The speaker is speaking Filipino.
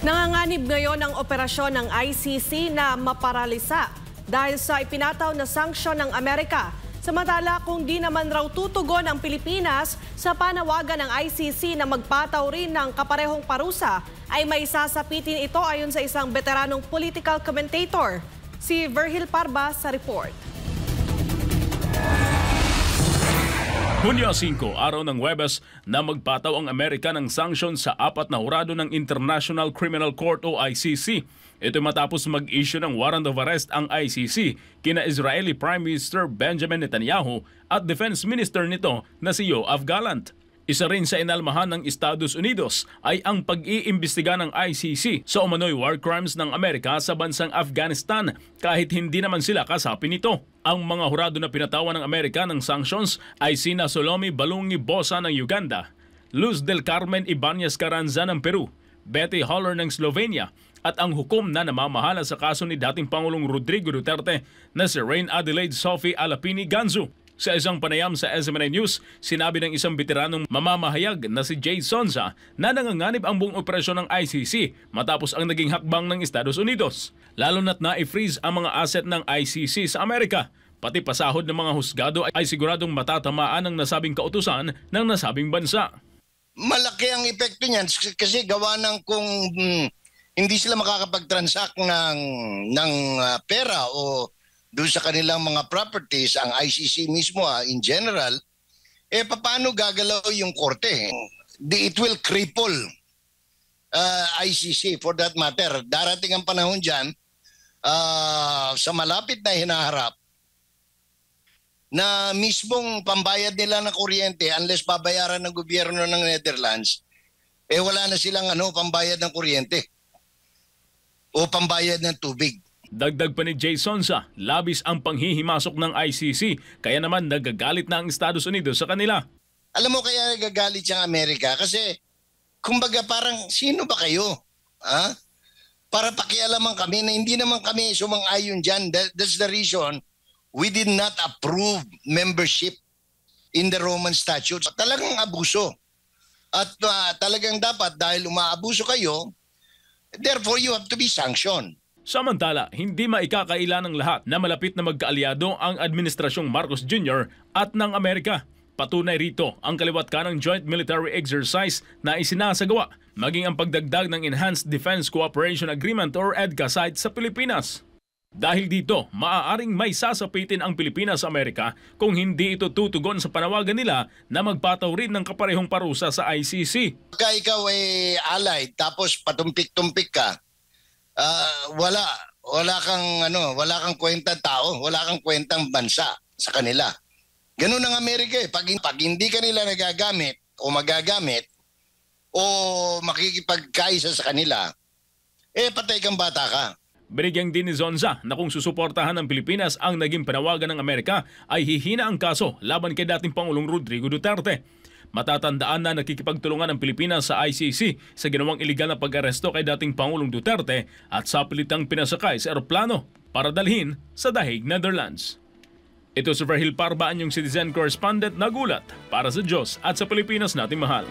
Nanganganib ngayon ang operasyon ng ICC na maparalisa dahil sa ipinataw na sanksyon ng Amerika. Samantala, kung di naman raw tutugon ang Pilipinas sa panawagan ng ICC na magpataw rin ng kaparehong parusa, ay may sasapitin ito ayon sa isang veteranong political commentator. Si Virgil Parba sa report. Hunyo 5, araw ng Huwebes na magpataw ang Amerika ng sanksyon sa 4 na hurado ng International Criminal Court o ICC. Ito matapos mag-issue ng warrant of arrest ang ICC kina Israeli Prime Minister Benjamin Netanyahu at Defense Minister nito na si Yoav Gallant. Isa rin sa inalmahan ng Estados Unidos ay ang pag-iimbestiga ng ICC sa umano'y war crimes ng Amerika sa bansang Afghanistan kahit hindi naman sila kasapi nito. Ang mga hurado na pinatawan ng Amerika ng sanctions ay sina Salome Balungi Bosa ng Uganda, Luz del Carmen Ibanez Carranza ng Peru, Betty Holler ng Slovenia at ang hukom na namamahala sa kaso ni dating Pangulong Rodrigo Duterte na si Reine Adelaide Sophie Alapini Ganzu. Sa isang panayam sa SMNI News, sinabi ng isang veteranong mamamahayag na si Jay Sonza na nanganganib ang buong operasyon ng ICC matapos ang naging hakbang ng Estados Unidos. Lalo na't na-freeze ang mga asset ng ICC sa Amerika. Pati pasahod ng mga husgado ay siguradong matatamaan ng nasabing kautusan ng nasabing bansa. Malaki ang epekto niyan kasi gawa ng kung hindi sila makakapag-transact ng pera o doon sa kanilang mga properties, ang ICC mismo in general, paano gagalaw yung korte? It will cripple ICC for that matter. Darating ang panahon dyan sa malapit na hinaharap na mismong pambayad nila ng kuryente unless babayaran ng gobyerno ng Netherlands, wala na silang pambayad ng kuryente o pambayad ng tubig. Dagdag pa ni Jay Sonza, labis ang panghihimasok ng ICC, kaya naman nagagalit na ang Estados Unidos sa kanila. Alam mo kaya nagagalit siyang Amerika kasi kumbaga parang sino ba kayo? Para pakialaman kami na hindi naman kami sumang-ayon dyan. That's the reason we did not approve membership in the Roman Statutes. Talagang abuso. At talagang dapat dahil umaabuso kayo, therefore you have to be sanctioned. Samantala, hindi maikakaila ng lahat na malapit na magkaalyado ang Administrasyong Marcos Jr. at ng Amerika. Patunay rito ang kaliwat ka ng Joint Military Exercise na isinasagawa, maging ang pagdagdag ng Enhanced Defense Cooperation Agreement or EDCA sa Pilipinas. Dahil dito, maaaring may sasapitin ang Pilipinas sa Amerika kung hindi ito tutugon sa panawagan nila na magpataw rin ng kaparehong parusa sa ICC. Pagka ikaw ay allied tapos patumpik-tumpik ka, wala kang kwentang tao, wala kang kwentang bansa sa kanila. Ganun ang Amerika pag hindi ka nila nagagamit o magagamit o makikipagkaisa sa kanila, patay kang bata ka. Binigyang din ni Zonza na kung susuportahan ng Pilipinas ang naging panawagan ng Amerika ay hihina ang kaso laban kay dating Pangulong Rodrigo Duterte. Matatandaan na nakikipagtulungan ng Pilipinas sa ICC sa ginawang iligal na pag-aresto kay dating Pangulong Duterte at sa pilitang pinasakay sa eroplano para dalhin sa Dahig, Netherlands. Ito si Virgil Parba, inyong citizen correspondent, nagulat para sa Diyos at sa Pilipinas nating mahal.